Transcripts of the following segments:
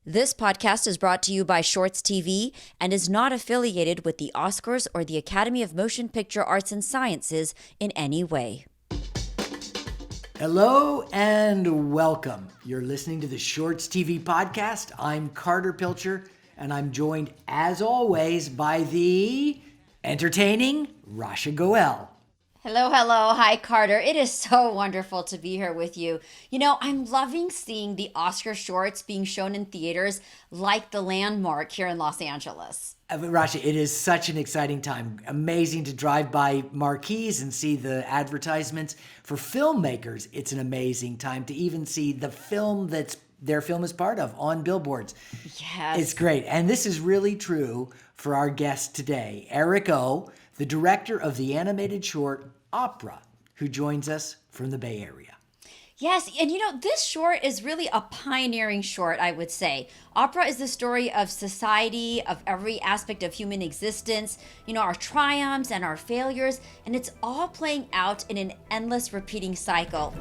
This podcast is brought to you by ShortsTV and is not affiliated with the Oscars or the Academy of Motion Picture Arts and Sciences in any way. Hello and welcome. You're listening to the ShortsTV podcast. I'm Carter Pilcher, and I'm joined, as always, by the entertaining Rasha Goel. Hello. Hi, Carter. It is so wonderful to be here with you. You know, I'm loving seeing the Oscar shorts being shown in theaters like the Landmark here in Los Angeles. Rasha, it is such an exciting time. Amazing to drive by marquees and see the advertisements. For filmmakers, it's an amazing time to even see the film that's their film is part of on billboards. Yes. It's great. And this is really true for our guest today, Erick Oh, the director of the animated short Opera, who joins us from the Bay Area. Yes, and you know, this short is really a pioneering short, I would say. Opera is the story of society, of every aspect of human existence, you know, our triumphs and our failures, and it's all playing out in an endless repeating cycle.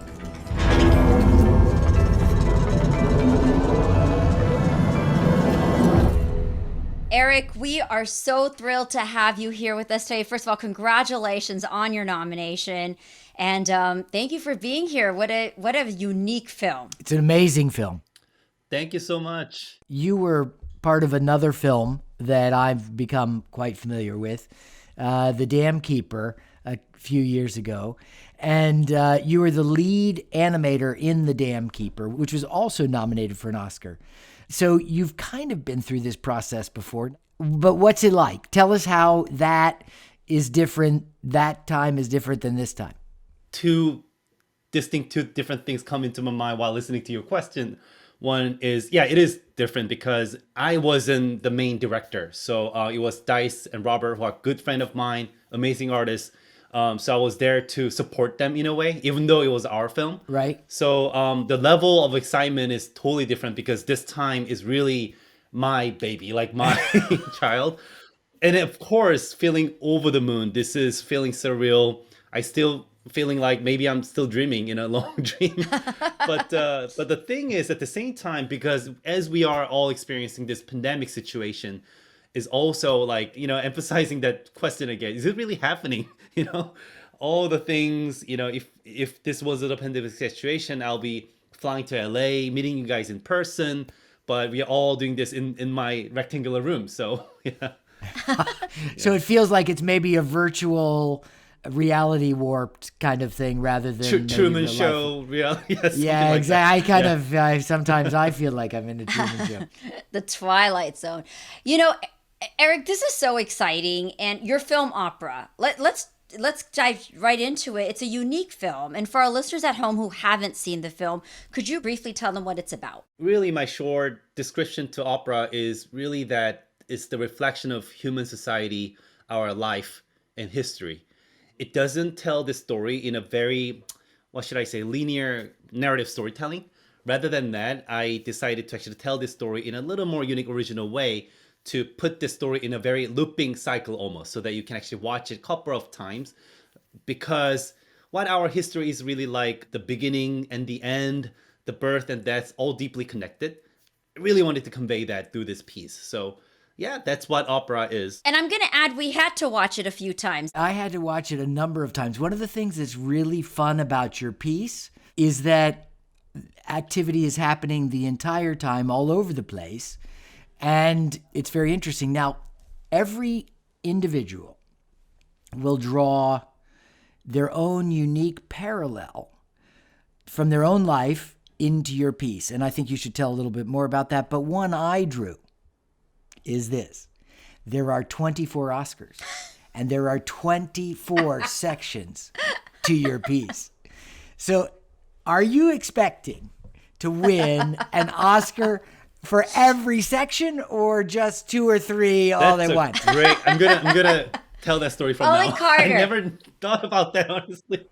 Erick, we are so thrilled to have you here with us today. First of all, congratulations on your nomination. And thank you for being here. What a unique film. It's an amazing film. Thank you so much. You were part of another film that I've become quite familiar with, The Dam Keeper, a few years ago. And you were the lead animator in The Dam Keeper, which was also nominated for an Oscar. So you've kind of been through this process before, but what's it like? Tell us how that is different. That time is different than this time. Two different things come into my mind while listening to your question. One is, it is different because I wasn't the main director. So it was Dice and Robert, who are a good friend of mine, amazing artists. So I was there to support them in a way, even though it was our film. Right. So the level of excitement is totally different because this time is really my baby, like my child. And of course, feeling over the moon. This is feeling surreal. I still feeling like maybe I'm still dreaming in a long dream. But the thing is, at the same time, because as we are all experiencing this pandemic situation, is also like, you know, emphasizing that question again. Is it really happening? You know, all the things, you know, if this wasn't a pandemic situation, I'll be flying to LA, meeting you guys in person, but we're all doing this in my rectangular room. So, yeah. So it feels like it's maybe a virtual reality warped kind of thing rather than Truman Show reality. Yes, yeah, like exactly. I sometimes I feel like I'm in a Truman Show. The Twilight Zone. You know, Erick, this is so exciting. And your film Opera, let's dive right into it. It's a unique film. And for our listeners at home who haven't seen the film, could you briefly tell them what it's about? Really, my short description to Opera is really that it's the reflection of human society, our life, and history. It doesn't tell the story in a very, linear narrative storytelling. Rather than that, I decided to actually tell this story in a little more unique, original way to put this story in a very looping cycle almost, so that you can actually watch it a couple of times. Because what our history is really like, the beginning and the end, the birth and death, all deeply connected. I really wanted to convey that through this piece. So yeah, that's what Opera is. And I'm going to add, we had to watch it a few times. I had to watch it a number of times. One of the things that's really fun about your piece is that activity is happening the entire time all over the place. And it's very interesting. Now, every individual will draw their own unique parallel from their own life into your piece. And I think you should tell a little bit more about that. But one I drew is this. There are 24 Oscars, and there are 24 sections to your piece. So are you expecting to win an Oscar for every section, or just 2 or 3 all at once? Great. I'm gonna tell that story from now. Carter. I never thought about that, honestly.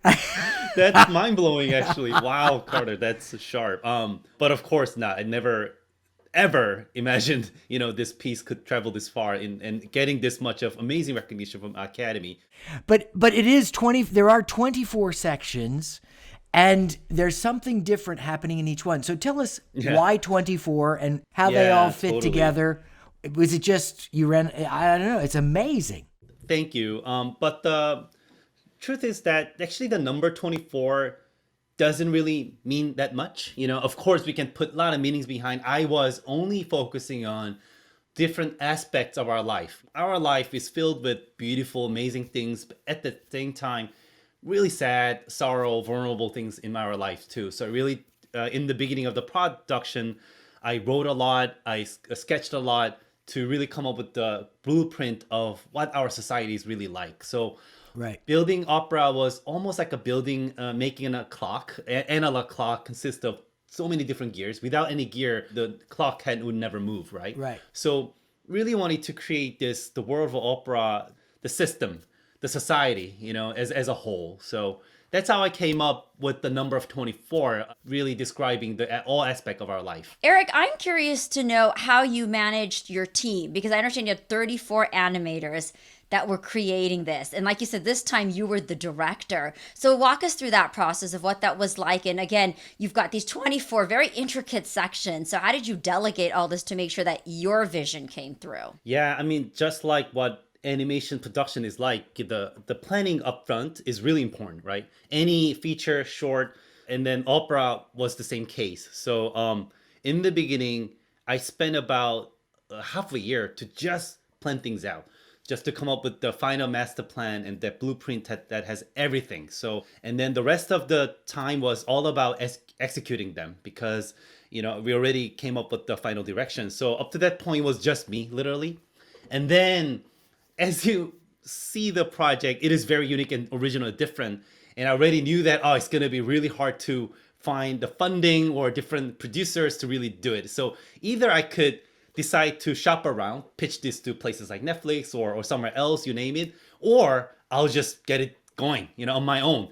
That's mind blowing, actually. Wow, Carter, that's sharp. But of course not. I never ever imagined, you know, this piece could travel this far and getting this much of amazing recognition from Academy. But it is 20. There are 24 sections. And there's something different happening in each one. So tell us Yeah. why 24 and how they all fit totally. together. Was it just you ran? I don't know. It's amazing. Thank you. But the truth is that actually the number 24 doesn't really mean that much. Of course, we can put a lot of meanings behind. I was only focusing on different aspects of our life. Our life is filled with beautiful, amazing things, but at the same time, really sad, sorrow, vulnerable things in our life too. So really, in the beginning of the production, I wrote a lot, I sketched a lot to really come up with the blueprint of what our society is really like. So Right. building opera was almost like a building, making a clock. Analog clock consists of so many different gears. Without any gear, the clock head would never move, right? Right. So really wanted to create the world of opera, the system, the society, as a whole. So that's how I came up with the number of 24, really describing all aspect of our life. Erick, I'm curious to know how you managed your team, because I understand you had 34 animators that were creating this. And like you said, this time you were the director. So walk us through that process of what that was like. And again, you've got these 24 very intricate sections. So how did you delegate all this to make sure that your vision came through? Yeah, I mean, just like what animation production is like, the planning upfront is really important, right? Any feature, short, and then opera was the same case. So in the beginning, I spent about half a year to just plan things out, just to come up with the final master plan and that blueprint that has everything. So, and then the rest of the time was all about executing them, because we already came up with the final direction. So up to that point it was just me, literally. And then as you see the project, it is very unique and original and different. And I already knew that, it's going to be really hard to find the funding or different producers to really do it. So either I could decide to shop around, pitch this to places like Netflix or somewhere else, you name it, or I'll just get it going, on my own,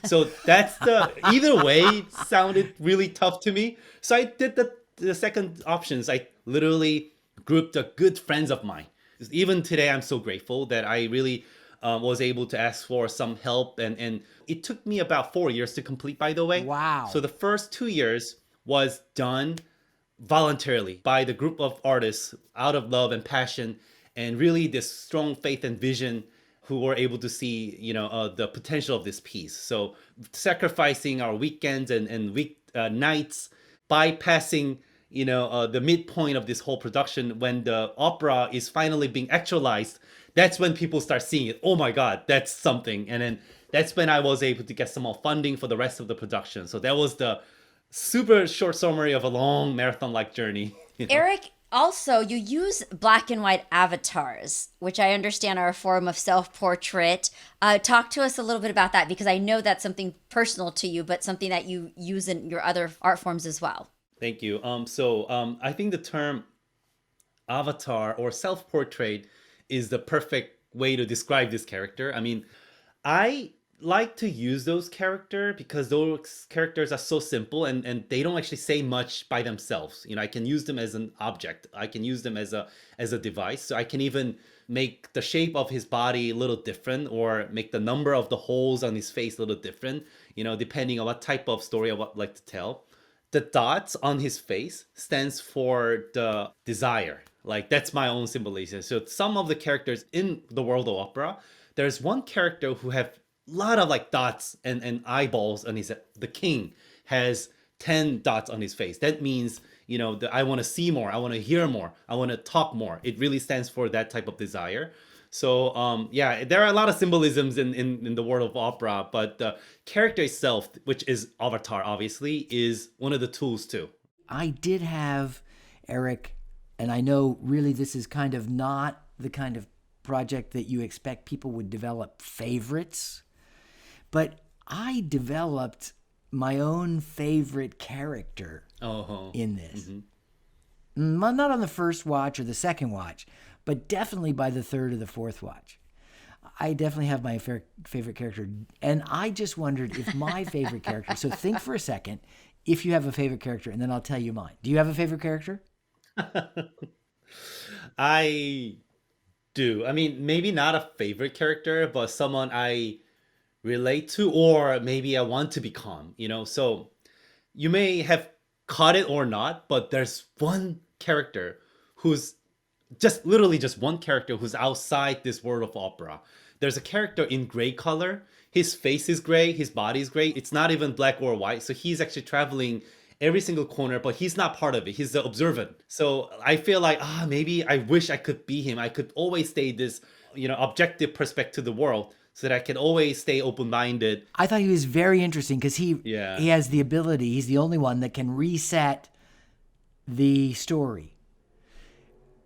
So that's either way sounded really tough to me. So I did the second options. I literally grouped the good friends of mine. Even today, I'm so grateful that I really was able to ask for some help. And it took me about 4 years to complete, by the way. Wow. So the first 2 years was done voluntarily by the group of artists out of love and passion, and really this strong faith and vision, who were able to see the potential of this piece. So sacrificing our weekends and week nights, bypassing the midpoint of this whole production, when the opera is finally being actualized, that's when people start seeing it. Oh my God, that's something. And then that's when I was able to get some more funding for the rest of the production. So that was the super short summary of a long marathon-like journey. Erick, also, you use black and white avatars, which I understand are a form of self-portrait. Talk to us a little bit about that, because I know that's something personal to you, but something that you use in your other art forms as well. Thank you. So I think the term avatar or self-portrait is the perfect way to describe this character. I mean, I like to use those characters because those characters are so simple, and they don't actually say much by themselves. I can use them as an object. I can use them as a device. So I can even make the shape of his body a little different, or make the number of the holes on his face a little different, depending on what type of story I would like to tell. The dots on his face stands for the desire. Like, that's my own symbolism. So some of the characters in the world of opera, there's one character who have a lot of like dots and eyeballs on his. The king has 10 dots on his face. That means, that I want to see more, I want to hear more, I want to talk more. It really stands for that type of desire. So yeah, there are a lot of symbolisms in the world of opera, but the character itself, which is avatar, obviously, is one of the tools too. I did have, Erick, and I know really this is kind of not the kind of project that you expect people would develop favorites, but I developed my own favorite character in this. Not on the first watch or the second watch, but definitely by the third or the fourth watch. I definitely have my favorite character. And I just wondered if my favorite character, so think for a second if you have a favorite character, and then I'll tell you mine. Do you have a favorite character? I do. I mean, maybe not a favorite character, but someone I relate to, or maybe I want to become, So you may have caught it or not, but there's one character who's just literally just one character who's outside this world of opera. There's a character in gray color. His face is gray, his body is gray. It's not even black or white. So he's actually traveling every single corner, but he's not part of it. He's the observant. So I feel like, maybe I wish I could be him. I could always stay this, objective perspective to the world so that I can always stay open-minded. I thought he was very interesting because he Yeah. has the ability, he's the only one that can reset the story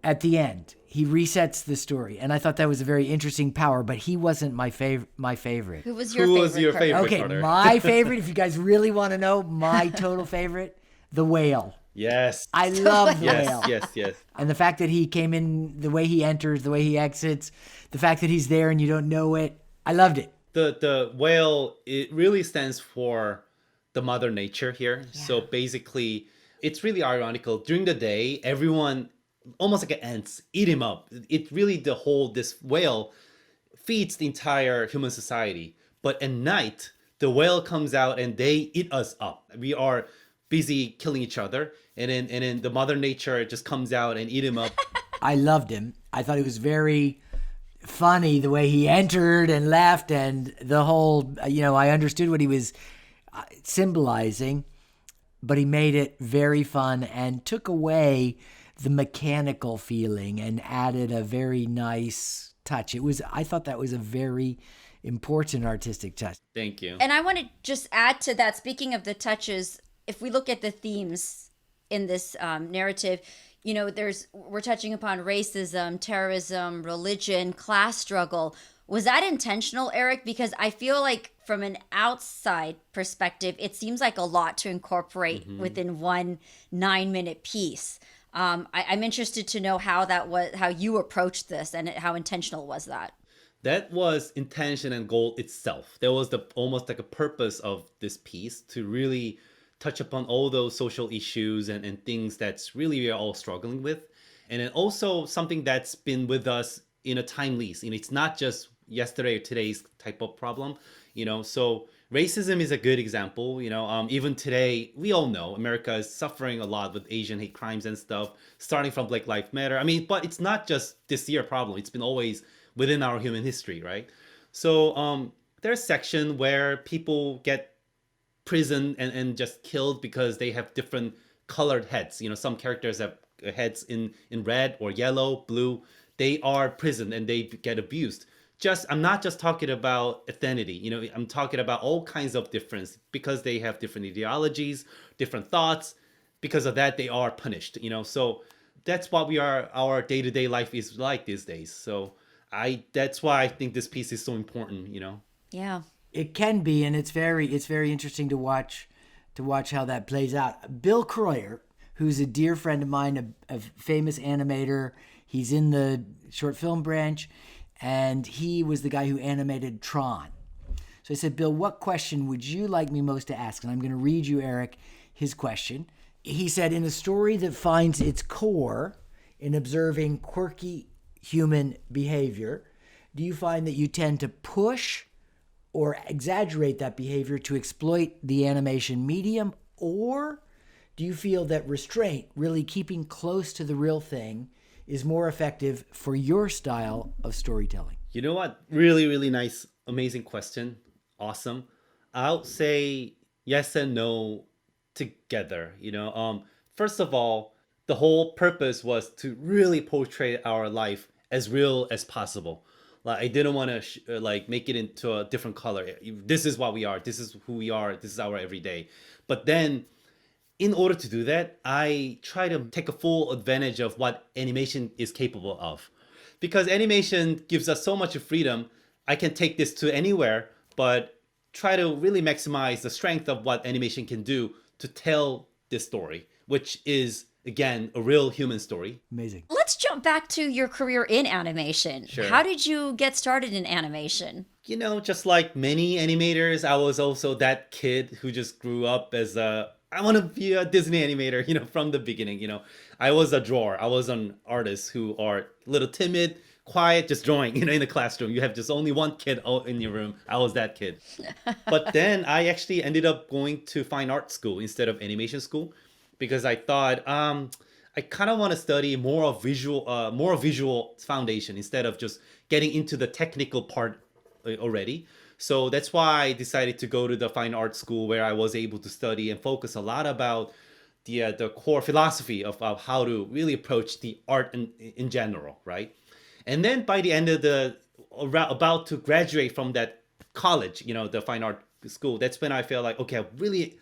at the end. He resets the story, and I thought that was a very interesting power, but he wasn't my favorite. Who was your Who favorite? was your Carter? favorite? Okay, Carter? my favorite, if you guys really want to know, my total favorite, the whale. Yes. I love the whale. Yes. And the fact that he came in, the way he enters, the way he exits, the fact that he's there and you don't know it, I loved it. The whale, it really stands for the mother nature here. Yeah. So basically, it's really ironical. During the day, everyone, almost like ants, eat him up. It really, this whale feeds the entire human society. But at night, the whale comes out and they eat us up. We are busy killing each other. And then the mother nature just comes out and eat him up. I loved him. I thought it was very funny the way he entered and left, and the whole, I understood what he was symbolizing, but he made it very fun and took away the mechanical feeling and added a very nice touch. I thought that was a very important artistic touch. Thank you. And I want to just add to that, speaking of the touches, if we look at the themes in this narrative, we're touching upon racism, terrorism, religion, class struggle. Was that intentional, Erick? Because I feel like from an outside perspective, it seems like a lot to incorporate within one 9-minute piece. I'm interested to know how you approached this and how intentional was that? That was intention and goal itself. That was almost like a purpose of this piece, to really touch upon all those social issues and things that's really we're all struggling with. And then also something that's been with us in a timeless, it's not just yesterday or today's type of problem, so racism is a good example. Even today, we all know America is suffering a lot with Asian hate crimes and stuff, starting from Black Lives Matter. But it's not just this year problem. It's been always within our human history, right? So there's a section where people get prisoned and just killed because they have different colored heads. Some characters have heads in red or yellow, blue. They are prisoned and they get abused. I'm not just talking about ethnicity, I'm talking about all kinds of difference because they have different ideologies, different thoughts. Because of that, they are punished, so that's what our day-to-day life is like these days. So that's why I think this piece is so important, Yeah. It can be, and it's very interesting to watch how that plays out. Bill Croyer, who's a dear friend of mine, a famous animator, he's in the short film branch, and he was the guy who animated Tron. So I said, Bill, what question would you like me most to ask? And I'm going to read you, Erick, his question. He said, in a story that finds its core in observing quirky human behavior, do you find that you tend to push or exaggerate that behavior to exploit the animation medium? Or do you feel that restraint, really keeping close to the real thing, is more effective for your style of storytelling? You know what? Really, really nice, amazing question. Awesome. I'll say yes and no together. First of all, the whole purpose was to really portray our life as real as possible. Like, I didn't want to make it into a different color. This is what we are. This is who we are. This is our everyday. But then, in order to do that, I try to take a full advantage of what animation is capable of. Because animation gives us so much freedom. I can take this to anywhere, but try to really maximize the strength of what animation can do to tell this story, which is, again, a real human story. Amazing. Let's jump back to your career in animation. Sure. How did you get started in animation? Just like many animators, I was also that kid who just grew up as I want to be a Disney animator, from the beginning. I was a drawer. I was an artist who are a little timid, quiet, just drawing, in the classroom. You have just only one kid in your room. I was that kid. But then I actually ended up going to fine art school instead of animation school because I thought I kind of want to study more visual foundation instead of just getting into the technical part already. So that's why I decided to go to the fine art school where I was able to study and focus a lot about the core philosophy of how to really approach the art in general, right? And then by the end of about to graduate from that college, the fine art school, that's when I felt like, okay, I'm really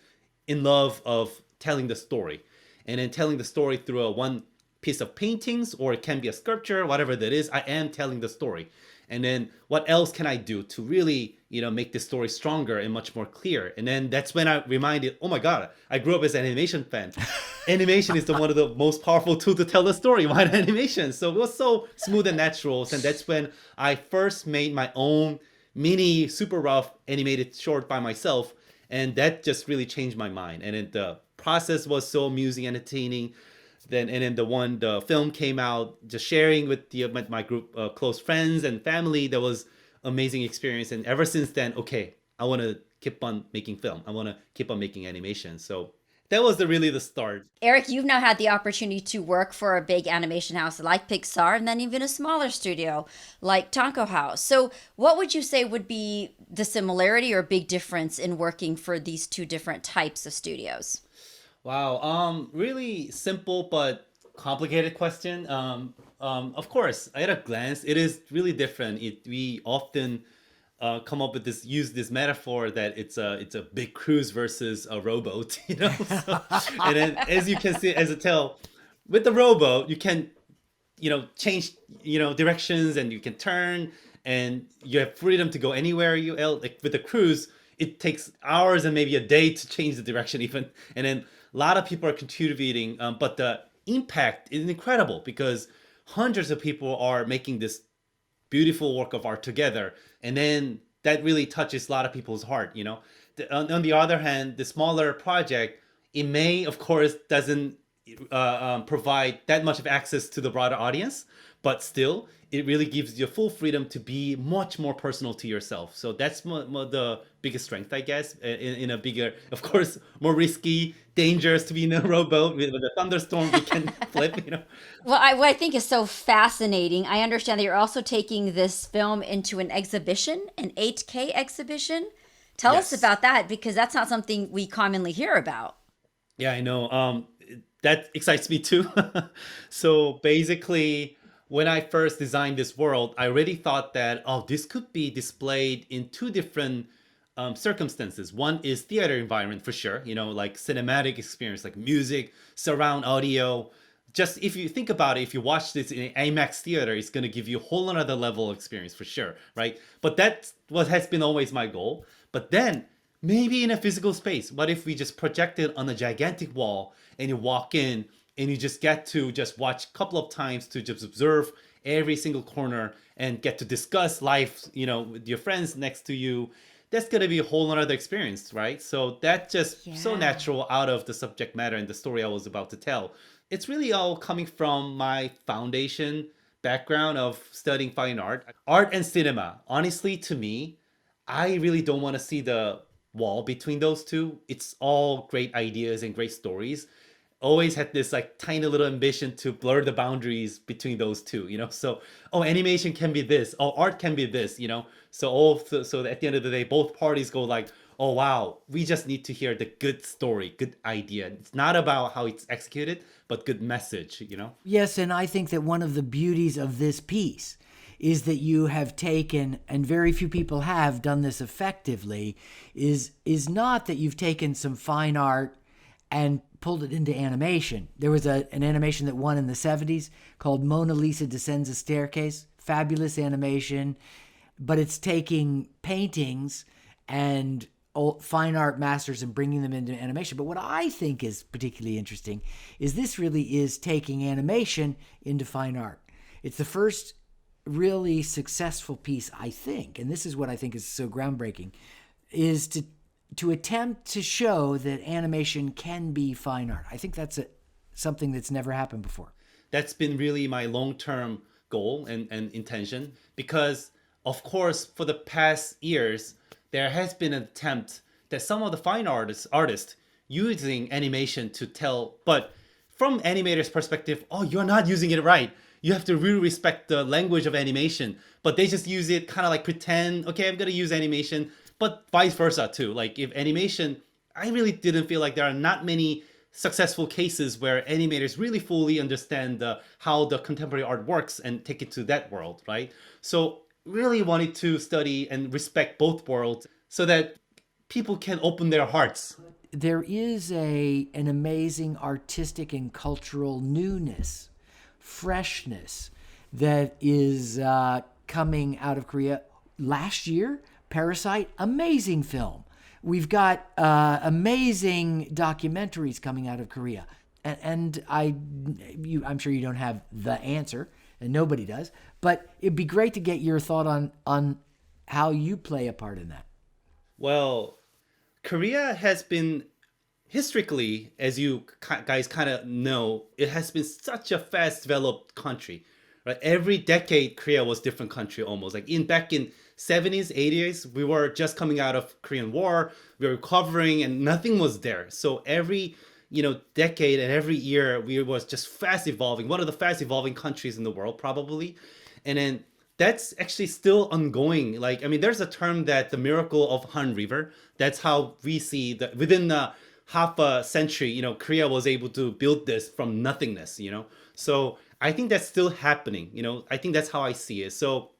in love of telling the story, and then telling the story through one piece of paintings, or it can be a sculpture, whatever that is. I am telling the story, and then what else can I do to really make the story stronger and much more clear? And then that's when I reminded, oh my god, I grew up as an animation fan. Animation is one of the most powerful tools to tell a story. Why animation? So it was so smooth and natural, and that's when I first made my own mini super rough animated short by myself, and that just really changed my mind. And then the process was so amusing and entertaining. Then the film came out, just sharing with my group close friends and family, that was amazing experience. And ever since then, okay, I want to keep on making film. I want to keep on making animation. So that was really the start. Erick, you've now had the opportunity to work for a big animation house like Pixar, and then even a smaller studio like Tonko House. So what would you say would be the similarity or big difference in working for these two different types of studios? Wow. Really simple but complicated question. Of course, at a glance, it is really different. We often come up with use this metaphor that it's a big cruise versus a rowboat, So, and then, as you can see, as a tell, with the rowboat, you can, change, directions, and you can turn, and you have freedom to go anywhere like with the cruise. It takes hours and maybe a day to change the direction even, and then a lot of people are contributing, but the impact is incredible because hundreds of people are making this beautiful work of art together, and then that really touches a lot of people's heart. On the other hand, the smaller project, it may, of course, doesn't provide that much of access to the broader audience, but still it really gives you full freedom to be much more personal to yourself. So that's the biggest strength, I guess, in a bigger, of course, more risky, dangerous to be in a rowboat with a thunderstorm. We can flip. Well, what I think is so fascinating, I understand that you're also taking this film into an exhibition, an 8K exhibition. Tell us Yes. about that, because that's not something we commonly hear about. Yeah, I know. That excites me too. So basically, when I first designed this world, I already thought that, oh, this could be displayed in two different circumstances. One is theater environment for sure, like cinematic experience, like music, surround audio. Just if you think about it, if you watch this in an IMAX theater, it's going to give you a whole another level of experience for sure, right? But that's what has been always my goal. But then maybe in a physical space, what if we just project it on a gigantic wall and you walk in and you just get to just watch a couple of times to just observe every single corner and get to discuss life, with your friends next to you. That's going to be a whole other experience, right? So that's just so Yeah. natural out of the subject matter and the story I was about to tell. It's really all coming from my foundation background of studying fine art and cinema. Honestly, to me, I really don't want to see the wall between those two. It's all great ideas and great stories. Always had this like tiny little ambition to blur the boundaries between those two. So, oh, animation can be this, oh, art can be this. So at the end of the day, both parties go like, oh wow, we just need to hear the good story, good idea. It's not about how it's executed, but good message. Yes, and I think that one of the beauties of this piece is that you have taken, and very few people have done this effectively, is not that you've taken some fine art and pulled it into animation. There was an animation that won in the 70s called Mona Lisa Descends a Staircase. Fabulous animation, but it's taking paintings and fine art masters and bringing them into animation. But what I think is particularly interesting is this really is taking animation into fine art. It's the first really successful piece, I think, and this is what I think is so groundbreaking, is to attempt to show that animation can be fine art. I think that's something that's never happened before. That's been really my long-term goal and intention, because of course for the past years there has been an attempt that some of the fine artists using animation to tell, but from animators' perspective, oh, you're not using it right. You have to really respect the language of animation. But they just use it kind of like pretend, okay, I'm gonna use animation, but vice versa too. Like if animation, I really didn't feel like there are not many successful cases where animators really fully understand how the contemporary art works and take it to that world, right? So really wanted to study and respect both worlds so that people can open their hearts. There is an amazing artistic and cultural newness, freshness that is coming out of Korea. Last year, Parasite, amazing film. We've got amazing documentaries coming out of Korea. And I'm sure you don't have the answer, and nobody does, but it'd be great to get your thought on how you play a part in that. Well, Korea has been historically, as you guys kind of know, it has been such a fast developed country. Right? Every decade, Korea was different country almost. Like back in 70s, 80s, we were just coming out of Korean War, we were recovering, and nothing was there. So every decade and every year, we was just fast evolving. One of the fast evolving countries in the world, probably. And then that's actually still ongoing. Like, I mean, there's a term that the miracle of Han River. That's how we see that within half a century, Korea was able to build this from nothingness. So I think that's still happening. I think that's how I see it. So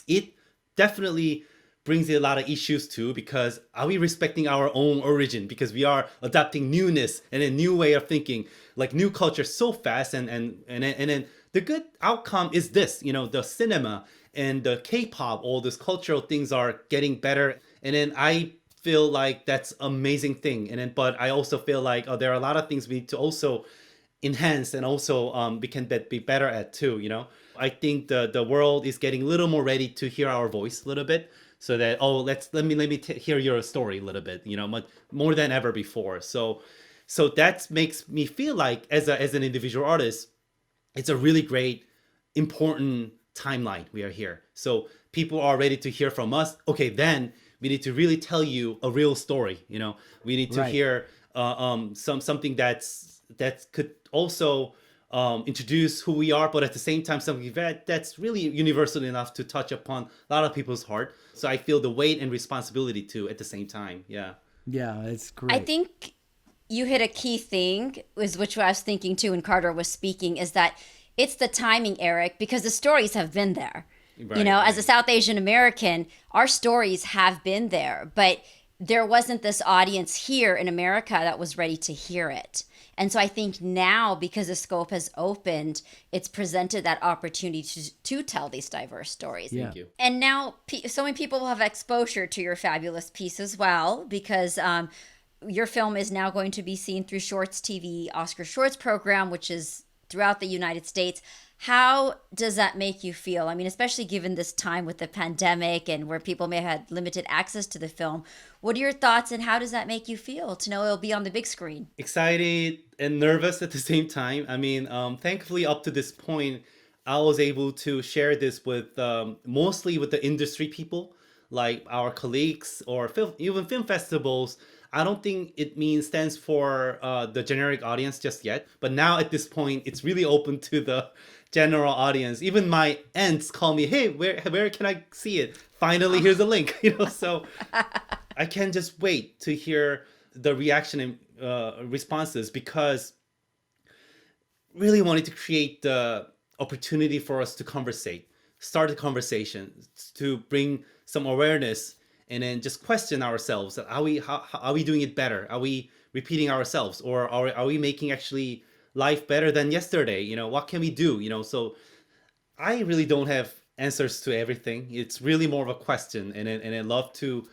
it definitely brings a lot of issues too, because are we respecting our own origin? Because we are adopting newness and a new way of thinking, like new culture so fast, and then the good outcome is this, the cinema and the K-pop, all these cultural things are getting better. And then I feel like that's amazing thing. And then, but I also feel like there are a lot of things we need to also enhance, and also we can be better at too. I think the world is getting a little more ready to hear our voice a little bit, so that let me hear your story a little bit, much more than ever before. So that makes me feel like as an individual artist, it's a really great, important timeline we are here. So people are ready to hear from us. Okay, then we need to really tell you a real story. We need to hear something that could also introduce who we are, but at the same time something that's really universal enough to touch upon a lot of people's heart. So I feel the weight and responsibility too at the same time. Yeah, it's great. I think you hit a key thing, which I was thinking too when Carter was speaking, is that it's the timing, Eric, because the stories have been there. Right, as a South Asian American, our stories have been there, but there wasn't this audience here in America that was ready to hear it. And so I think now, because the scope has opened, it's presented that opportunity to tell these diverse stories. Yeah. Thank you. And now so many people will have exposure to your fabulous piece as well, because your film is now going to be seen through ShortsTV Oscar Shorts program, which is throughout the United States. How does that make you feel? I mean, especially given this time with the pandemic and where people may have had limited access to the film. What are your thoughts, and how does that make you feel to know it'll be on the big screen? Excited and nervous at the same time. I mean, thankfully up to this point, I was able to share this with mostly with the industry people, like our colleagues or even film festivals. I don't think it stands for the generic audience just yet. But now at this point, it's really open to the general audience. Even my aunts call me, hey, where can I see it? Finally, here's a link. So I can't just wait to hear the reaction and responses, because really wanted to create the opportunity for us to start a conversation, to bring some awareness, and then just question ourselves. How are we doing it better? Are we repeating ourselves, or are we making actually life better than yesterday? What can we do? So I really don't have answers to everything. It's really more of a question, and I love to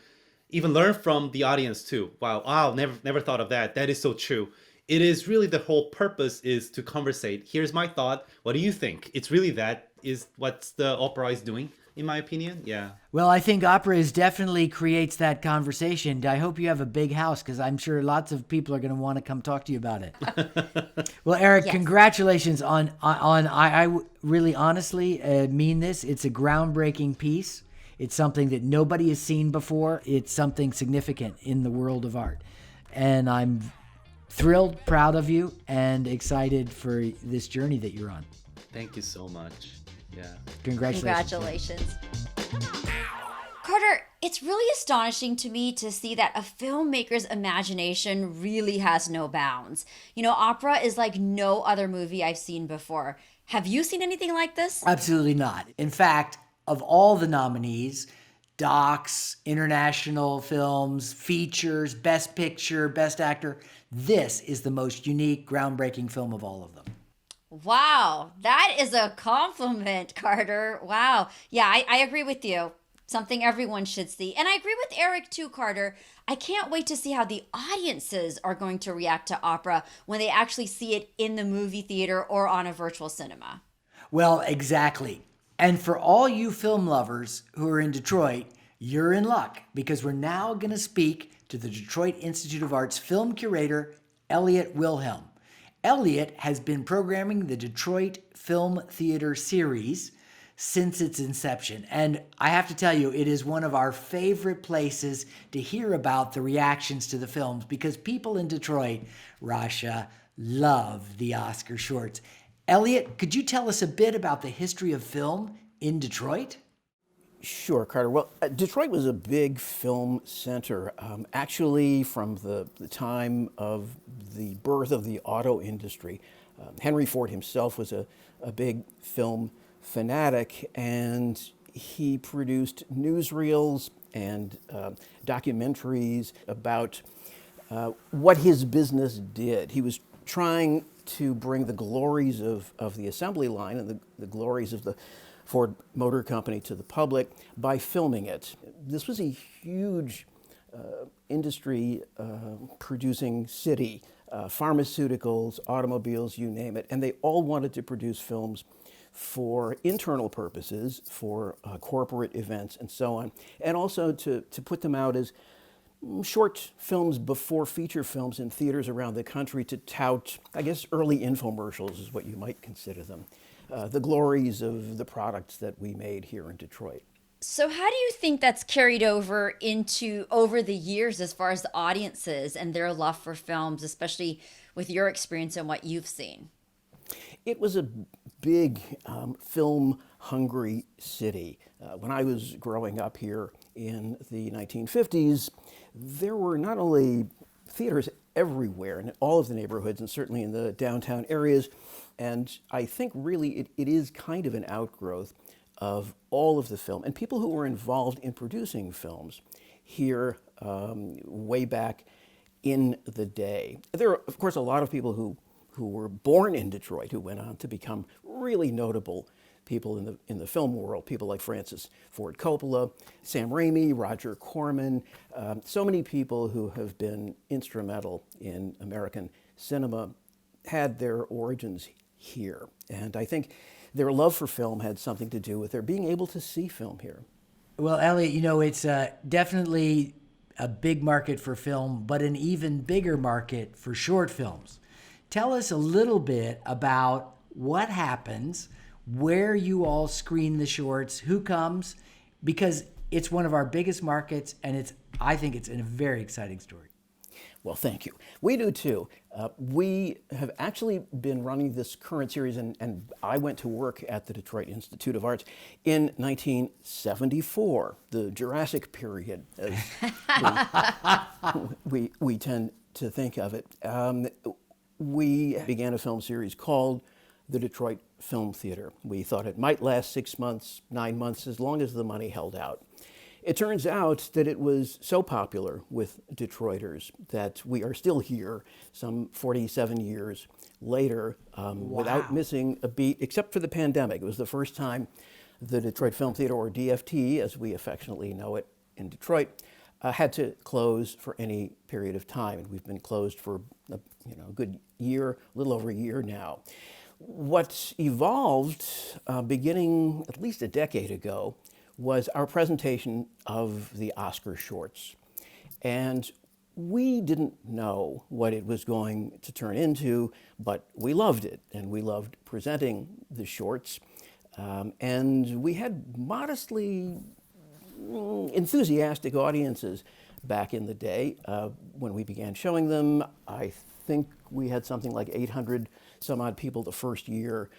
even learn from the audience too. Wow, never thought of that. That is so true. It is really the whole purpose is to conversate. Here's my thought. What do you think? It's really that is what the opera is doing. in my opinion. Yeah. Well, I think opera definitely creates that conversation. I hope you have a big house because I'm sure lots of people are going to want to come talk to you about it. Well, Eric, Yes. congratulations on I really honestly mean this. It's a groundbreaking piece. It's something that nobody has seen before. It's something significant in the world of art. And I'm thrilled, proud of you, and excited for this journey that you're on. Thank you so much. Yeah. Congratulations. Congratulations. Carter, it's really astonishing to me to see that a filmmaker's imagination really has no bounds. You know, opera is like no other movie I've seen before. Have you seen anything like this? Absolutely not. In fact, of all the nominees, docs, international films, features, best picture, best actor, this is the most unique, groundbreaking film of all of them. Wow, that is a compliment, Carter. Wow. Yeah, I agree with you. Something everyone should see. And I agree with Eric too, Carter. I can't wait to see how the audiences are going to react to opera when they actually see it in the movie theater or on a virtual cinema. Well, exactly. And for all you film lovers who are in Detroit, you're in luck because we're now going to speak to the Detroit Institute of Art's film curator, Elliot Wilhelm. Elliot has been programming the Detroit Film Theater series since its inception. And I have to tell you, it is one of our favorite places to hear about the reactions to the films because people in Detroit, Rasha, love the Oscar shorts. Elliot, could you tell us a bit about the history of film in Detroit? Sure, Carter. Well, Detroit was a big film center, actually from the time of the birth of the auto industry. Henry Ford himself was a big film fanatic, and he produced newsreels and documentaries about what his business did. He was trying to bring the glories of the assembly line and the glories of the Ford Motor Company to the public by filming it. This was a huge industry producing city, pharmaceuticals, automobiles, you name it, and they all wanted to produce films for internal purposes, for corporate events and so on, and also to put them out as short films before feature films in theaters around the country to tout, I guess, early infomercials is what you might consider them. The glories of the products that we made here in Detroit. So how do you think that's carried over the years as far as the audiences and their love for films, especially with your experience and what you've seen? It was a big film-hungry city. When I was growing up here in the 1950s, there were not only theaters everywhere in all of the neighborhoods and certainly in the downtown areas, and I think really it is kind of an outgrowth of all of the film and people who were involved in producing films here way back in the day. There are, of course, a lot of people who were born in Detroit who went on to become really notable people in the film world, people like Francis Ford Coppola, Sam Raimi, Roger Corman, so many people who have been instrumental in American cinema had their origins here. And I think their love for film had something to do with their being able to see film here. Well, Elliot, you know, it's definitely a big market for film, but an even bigger market for short films. Tell us a little bit about what happens, where you all screen the shorts, who comes, because it's one of our biggest markets, and I think it's a very exciting story. Well, thank you. We do too. We have actually been running this current series, and I went to work at the Detroit Institute of Arts in 1974, the Jurassic period, as we tend to think of it. We began a film series called the Detroit Film Theater. We thought it might last 6 months, 9 months, as long as the money held out. It turns out that it was so popular with Detroiters that we are still here some 47 years later without missing a beat, except for the pandemic. It was the first time the Detroit Film Theater, or DFT, as we affectionately know it in Detroit, had to close for any period of time. And we've been closed for a good year, a little over a year now. What evolved beginning at least a decade ago was our presentation of the Oscar shorts. And we didn't know what it was going to turn into, but we loved it, and we loved presenting the shorts. And we had modestly enthusiastic audiences back in the day. When we began showing them, I think we had something like 800 some odd people the first year,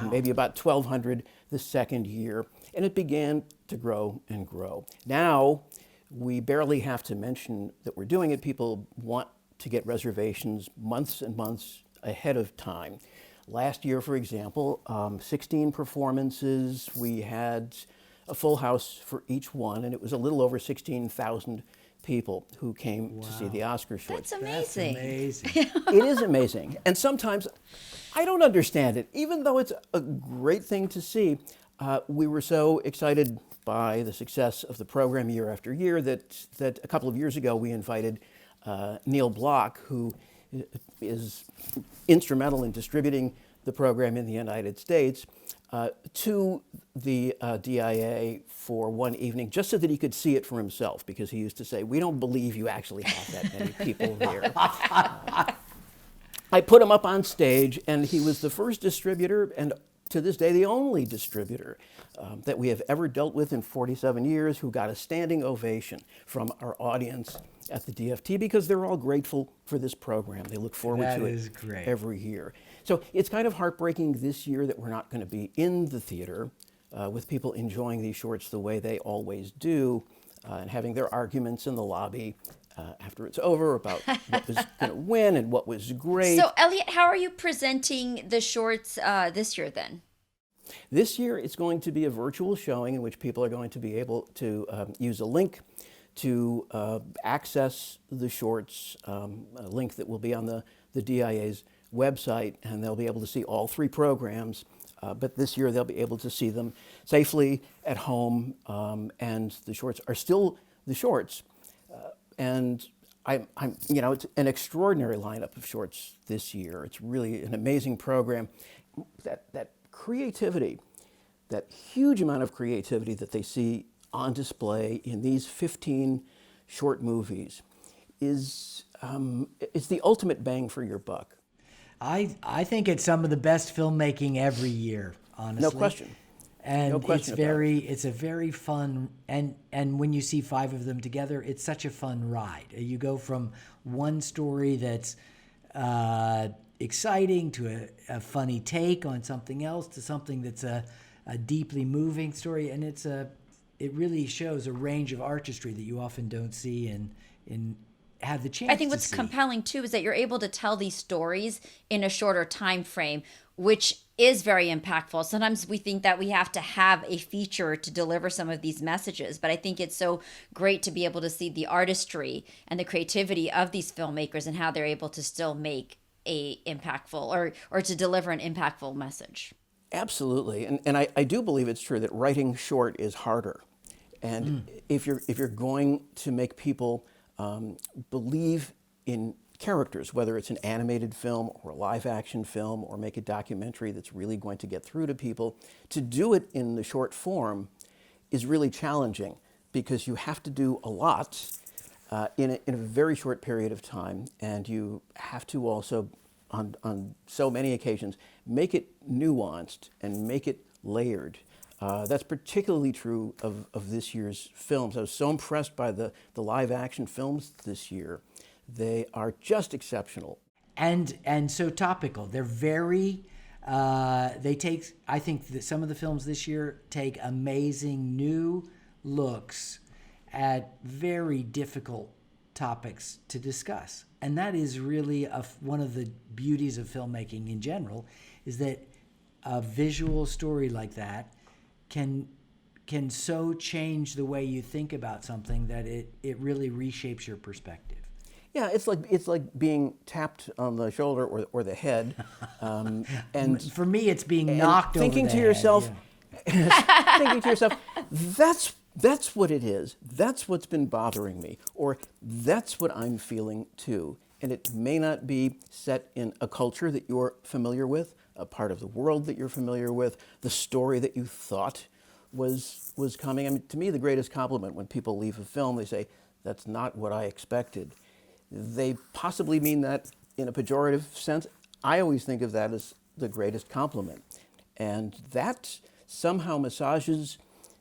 maybe about 1,200 the second year, and it began to grow and grow. Now, we barely have to mention that we're doing it. People want to get reservations months and months ahead of time. Last year, for example, 16 performances. We had a full house for each one, and it was a little over 16,000 people who came to see the Oscar shorts. That's amazing. That's amazing. It is amazing. And sometimes I don't understand it. Even though it's a great thing to see, we were so excited by the success of the program year after year that a couple of years ago we invited Neil Block, who is instrumental in distributing the program in the United States, to the DIA for one evening, just so that he could see it for himself, because he used to say, "We don't believe you actually have that many people there." I put him up on stage, and he was the first distributor, and to this day, the only distributor that we have ever dealt with in 47 years who got a standing ovation from our audience at the DFT, because they're all grateful for this program. They look forward That to is it great. every year. So it's kind of heartbreaking this year that we're not going to be in the theater with people enjoying these shorts the way they always do, and having their arguments in the lobby after it's over about what was going to win and what was great. So, Elliot, how are you presenting the shorts this year then? This year, it's going to be a virtual showing in which people are going to be able to use a link to access the shorts, a link that will be on the DIA's website, and they'll be able to see all three programs. But this year, they'll be able to see them safely at home, and the shorts are still the shorts. And it's an extraordinary lineup of shorts this year. It's really an amazing program. That creativity, that huge amount of creativity that they see on display in these 15 short movies is the ultimate bang for your buck. I think it's some of the best filmmaking every year, honestly. No question. And No question about it. it's a very fun, and when you see 5 of them together, it's such a fun ride. You go from one story that's exciting to a funny take on something else to something that's a deeply moving story, and it really shows a range of artistry that you often don't see and have the chance. I think to what's see. compelling too is that you're able to tell these stories in a shorter time frame, which is very impactful. Sometimes we think that we have to have a feature to deliver some of these messages, but I think it's so great to be able to see the artistry and the creativity of these filmmakers and how they're able to still make a impactful or to deliver an impactful message. Absolutely, and I do believe it's true that writing short is harder. And if you're going to make people believe in characters, whether it's an animated film or a live action film or make a documentary that's really going to get through to people, to do it in the short form is really challenging, because you have to do a lot in a very short period of time, and you have to also, on so many occasions, make it nuanced and make it layered. That's particularly true of this year's films. I was so impressed by the live action films this year. They are just exceptional. And so topical. They're very, I think that some of the films this year take amazing new looks at very difficult topics to discuss. And that is really one of the beauties of filmmaking in general, is that a visual story like that can so change the way you think about something that it really reshapes your perspective. Yeah, it's like being tapped on the shoulder or the head, and for me, it's being knocked thinking over to the yourself, head, thinking to yourself, that's what it is. That's what's been bothering me, or that's what I'm feeling too. And it may not be set in a culture that you're familiar with, a part of the world that you're familiar with, the story that you thought was coming. I mean, to me, the greatest compliment when people leave a film, they say, "That's not what I expected." They possibly mean that in a pejorative sense. I always think of that as the greatest compliment, and that somehow massages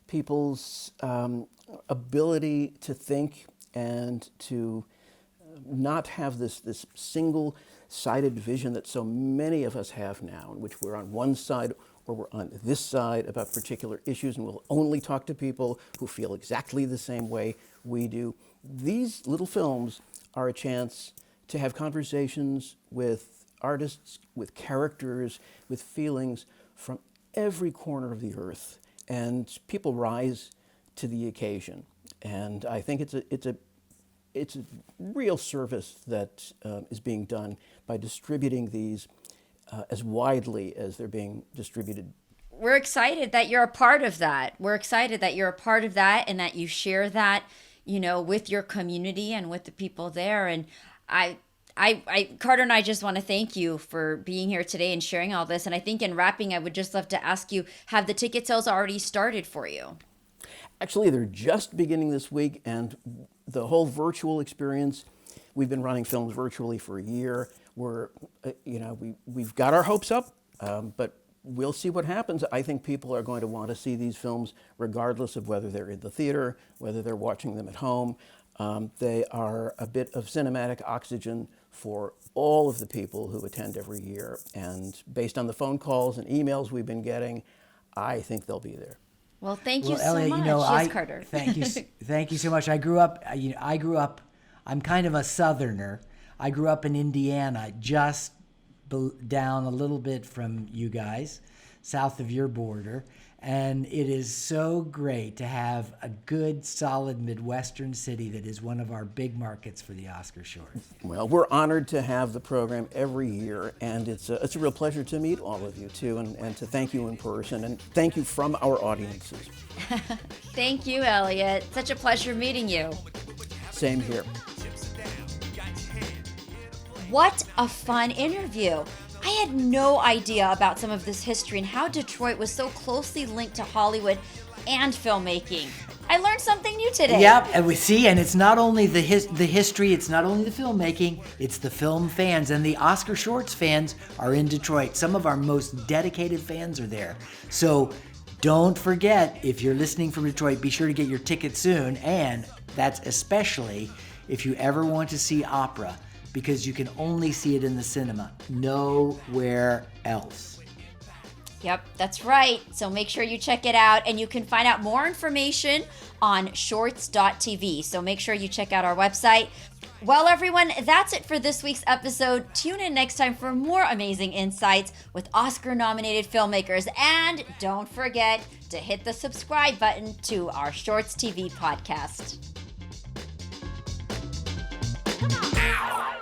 people's ability to think and to not have this single-sided vision that so many of us have now, in which we're on one side or we're on this side about particular issues, and we'll only talk to people who feel exactly the same way we do. These little films are a chance to have conversations with artists, with characters, with feelings from every corner of the earth, and people rise to the occasion. And I think it's a real service that is being done by distributing these as widely as they're being distributed. We're excited that you're a part of that. We're excited that you're a part of that and that you share that, with your community and with the people there. And Carter and I just want to thank you for being here today and sharing all this. And I think in wrapping, I would just love to ask you, have the ticket sales already started for you? Actually, they're just beginning this week, and the whole virtual experience, we've been running films virtually for a year. We've got our hopes up, but we'll see what happens. I think people are going to want to see these films regardless of whether they're in the theater, whether they're watching them at home. They are a bit of cinematic oxygen for all of the people who attend every year. And based on the phone calls and emails we've been getting, I think they'll be there. Well, thank you so Elliot, much. Yes, Carter. Thank you so much. I grew up, I'm kind of a Southerner. I grew up in Indiana, just down a little bit from you guys, south of your border. And it is so great to have a good, solid Midwestern city that is one of our big markets for the Oscar Shorts. Well, we're honored to have the program every year, and it's a real pleasure to meet all of you, too, and to thank you in person, and thank you from our audiences. Thank you, Elliot. Such a pleasure meeting you. Same here. What a fun interview. I had no idea about some of this history and how Detroit was so closely linked to Hollywood and filmmaking. I learned something new today. Yep, and it's not only the history, it's not only the filmmaking, it's the film fans, and the Oscar Shorts fans are in Detroit. Some of our most dedicated fans are there. So don't forget, if you're listening from Detroit, be sure to get your ticket soon, and that's especially if you ever want to see opera, because you can only see it in the cinema, nowhere else. Yep, that's right. So make sure you check it out, and you can find out more information on shorts.tv. So make sure you check out our website. Well, everyone, that's it for this week's episode. Tune in next time for more amazing insights with Oscar-nominated filmmakers. And don't forget to hit the subscribe button to our Shorts TV podcast. Come on.